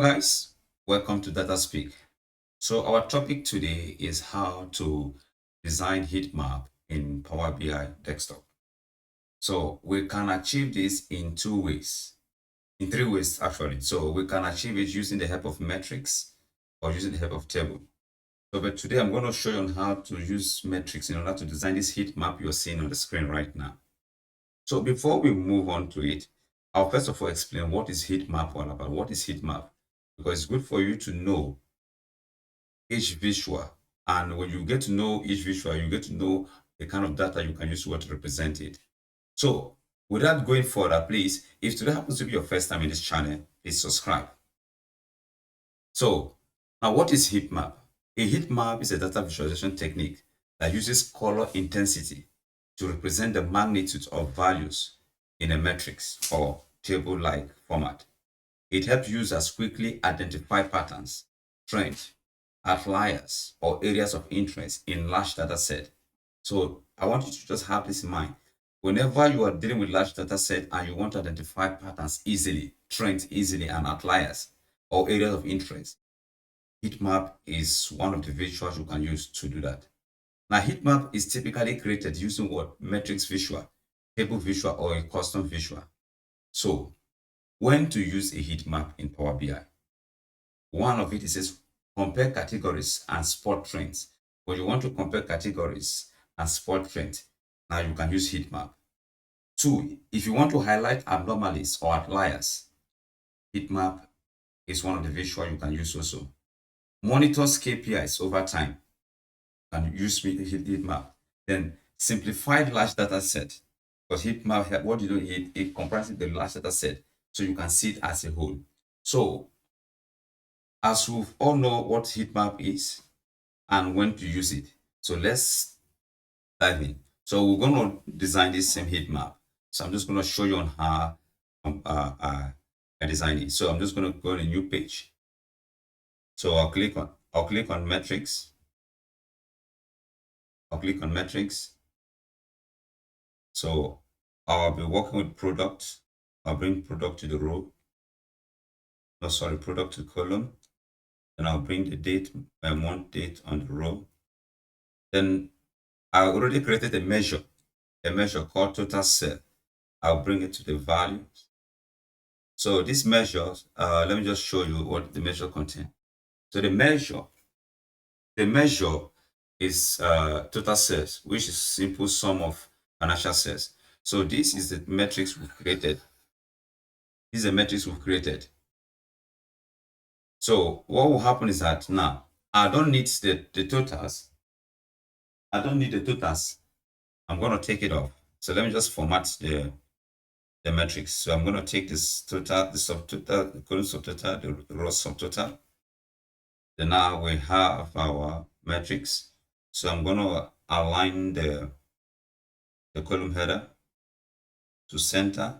guys, welcome to Data Speak. So our topic today is how to design heat map in Power BI desktop. So we can achieve this in three ways actually. So we can achieve it using the help of metrics or using the help of table. So but today I'm going to show you on how to use metrics in order to design this heat map you're seeing on the screen right now. So before we move on to it, I'll first of all explain what is heat map all about. What is heat map? Because it's good for you to know each visual. And when you get to know each visual, you get to know the kind of data you can use to represent it. So without going further, please, if today happens to be your first time in this channel, please subscribe. So now what is heat map? A heat map is a data visualization technique that uses color intensity to represent the magnitude of values in a matrix or table-like format. It helps users quickly identify patterns, trends, outliers, or areas of interest in large data set. So I want you to just have this in mind. Whenever you are dealing with large data set and you want to identify patterns easily, trends easily, and outliers or areas of interest, heatmap is one of the visuals you can use to do that. Now, heatmap is typically created using what? Matrix visual, table visual, or a custom visual. So when to use a heat map in Power BI? One of it is compare categories and spot trends. When you want to compare categories and spot trends, now you can use heat map. Two, if you want to highlight anomalies or outliers, heat map is one of the visual you can use also. Monitors KPIs over time, can use heat map. Then simplified large data set, because heat map, what you do, it comprises the large data set, so you can see it as a whole. So as we all know what heat map is and when to use it, so let's dive in. So we're going to design this same heat map. So I'm just going to show you on how I design it. So I'm just going to go to a new page. So I'll click on metrics. I'll click on metrics. So I'll be working with product. I'll bring product to the row. No, sorry, product to column. Then I'll bring the date, month date on the row. Then I already created a measure called total sale. I'll bring it to the values. So this measure, let me just show you what the measure contains. So the measure is total sales, which is simple sum of financial sales. So this is the metrics we've created. This is the metrics we've created. So what will happen is that now I don't need the totals. I don't need the totals. I'm going to take it off. So let me just format the metrics. So I'm going to take this total, the subtotal, the column subtotal, the row subtotal. Then now we have our metrics. So I'm going to align the column header to center.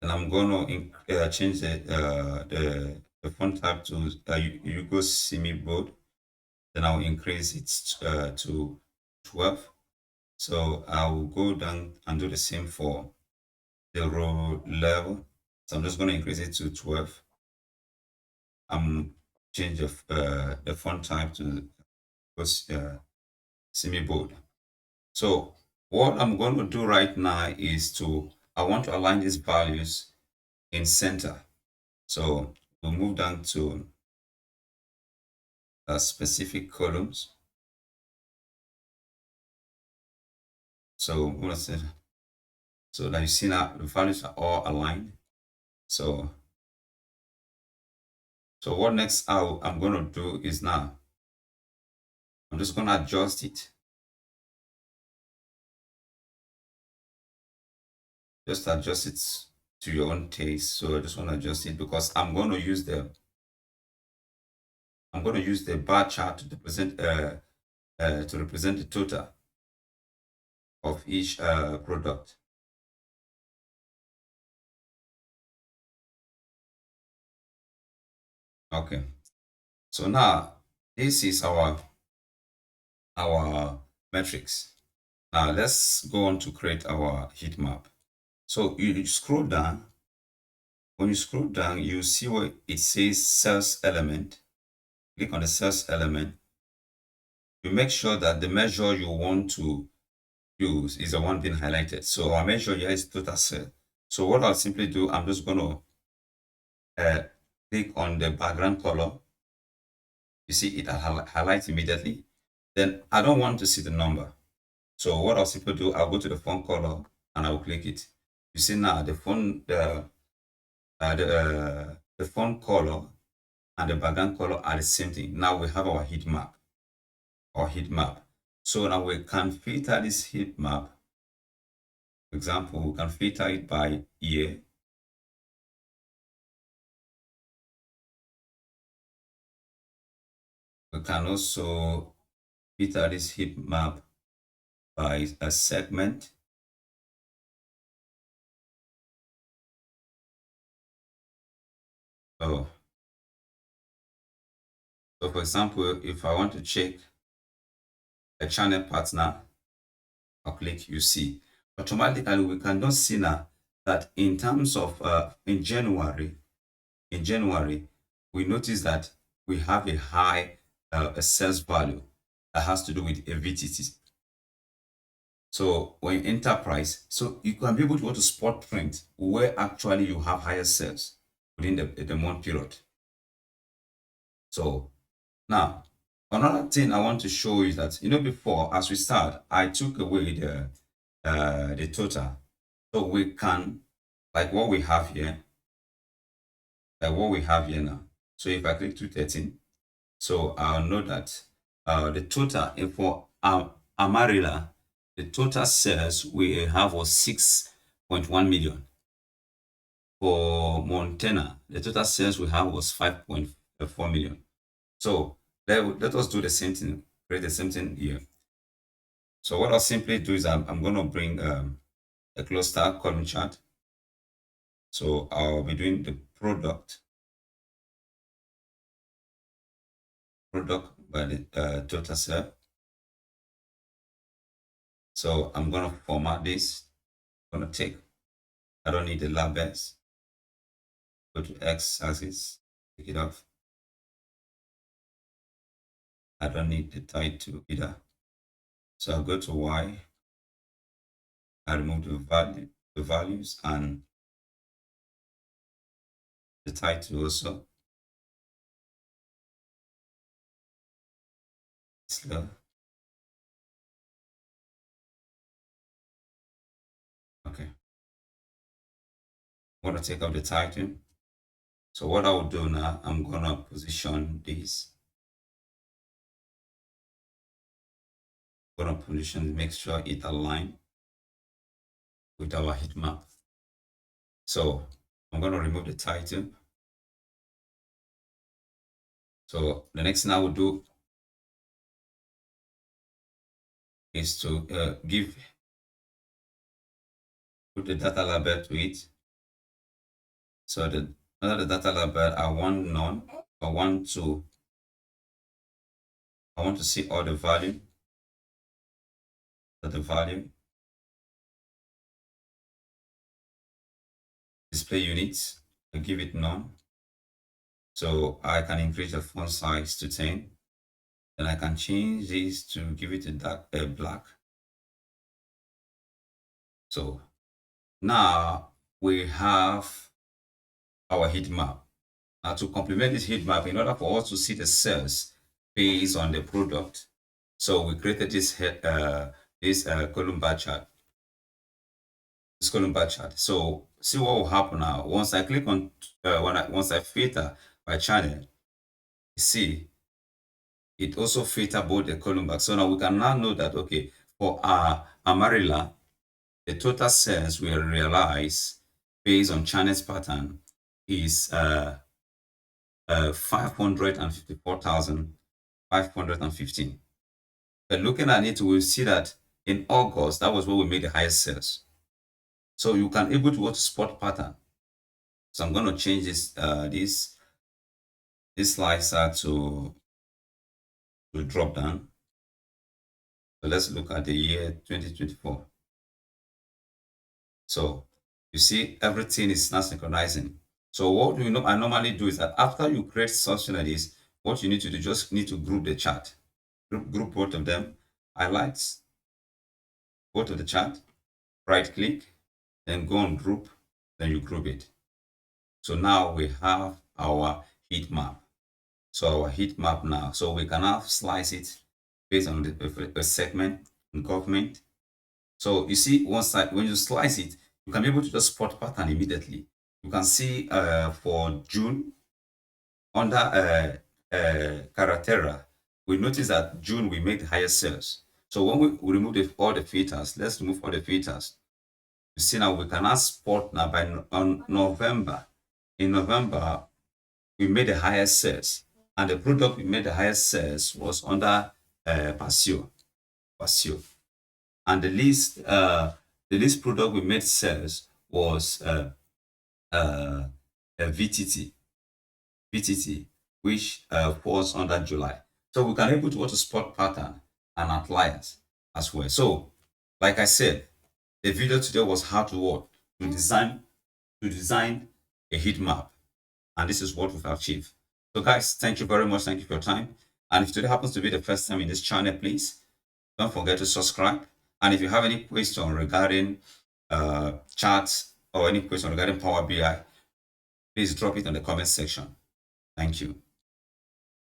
And I'm going to change the font type to you go semi-bold. Then I'll increase it to 12. So I'll go down and do the same for the row level. So I'm just going to increase it to 12. I'm change the font type to semi-bold. So what I'm going to do right now is I want to align these values in center. So we'll move down to specific columns. So I'm going to say, so that you see now the values are all aligned. So what next I'm going to do is now I'm just going to adjust it. Just adjust it to your own taste. So I just want to adjust it because I'm going to use the bar chart to represent the total of each product. Okay. So now this is our metrics. Now let's go on to create our heat map. So you scroll down. When you scroll down, you see where it says sales element. Click on the sales element. You make sure that the measure you want to use is the one being highlighted. So our measure here is total sale. So what I'll simply do, I'm just going to click on the background color. You see it highlights immediately. Then I don't want to see the number. So what I'll simply do, I'll go to the font color and I'll click it. You see now the font color and the background color are the same thing. Now we have our heat map or heat map. So now we can filter this heat map. For example, we can filter it by year. We can also filter this heat map by a segment. So for example, if I want to check a channel partner, I'll click you see. Automatically, we can just see now that in terms of in January, we notice that we have a high sales value that has to do with VTT. So when enterprise, so you can be able to go to spot print where actually you have higher sales within the month period. So now, another thing I want to show you that, before, as we start, I took away the total. So we can, like what we have here now. So if I click 213, so I'll know that the total for Amarilla, the total sales we have was 6.1 million. For Montana, the total sales we have was 5.4 million. So let us do the same thing, create the same thing here. So what I'll simply do is I'm going to bring a cluster column chart. So I'll be doing the product by the total sale. So I'm going to format this. I'm going to take, I don't need the labels. Go to X axis, take it off. I don't need the title either. So I'll go to Y. I remove the values and the title also. Slow. Okay. I'm going to take out the title. So what I will do now, I'm going to position this. I'm going to position, make sure it aligns with our heat map. So I'm going to remove the title. So the next thing I will do is to put the data label to it. So another data label, I want none. I want to see all the value. So the value, display units, I give it none. So I can increase the font size to 10. Then I can change this to give it a dark black. So now we have our heat map. Now to complement this heat map, in order for us to see the sales based on the product, so we created this column bar chart. This column bar chart. So see what will happen now. Once I click on once I filter by channel, you see it also filter both the column bar. So now we can now know that okay, for our Amarilla, the total sales we realize based on channels pattern is 554,515. But looking at it, we'll see that in August, that was where we made the highest sales. So you can able to watch spot pattern. So I'm going to change this this slicer to drop down. So let's look at the year 2024. So You see, everything is not synchronizing. So what I normally do is that after you create something like this, what you need to do, just need to group the chart. Group both of them. Highlight, go to the chart, right click, then go on group, then you group it. So now we have our heat map. So our heat map now. So we can now slice it based on the segment and government. So you see one side, when you slice it, you can be able to just spot pattern immediately. You can see for June, under Caratera, we notice that June we make the highest sales. So when we remove all the filters, let's remove all the filters. You see now we can now spot now on November. In November, we made the highest sales, and the product we made the highest sales was under Pasio. And the least product we made sales was VTT, which falls under July. So we can able to also spot pattern and outliers as well. So, like I said, the video today was how to what to design a heat map, and this is what we've achieved. So, guys, thank you very much. Thank you for your time. And if today happens to be the first time in this channel, please don't forget to subscribe. And if you have any question regarding charts or any question regarding Power BI, please drop it in the comment section. Thank you.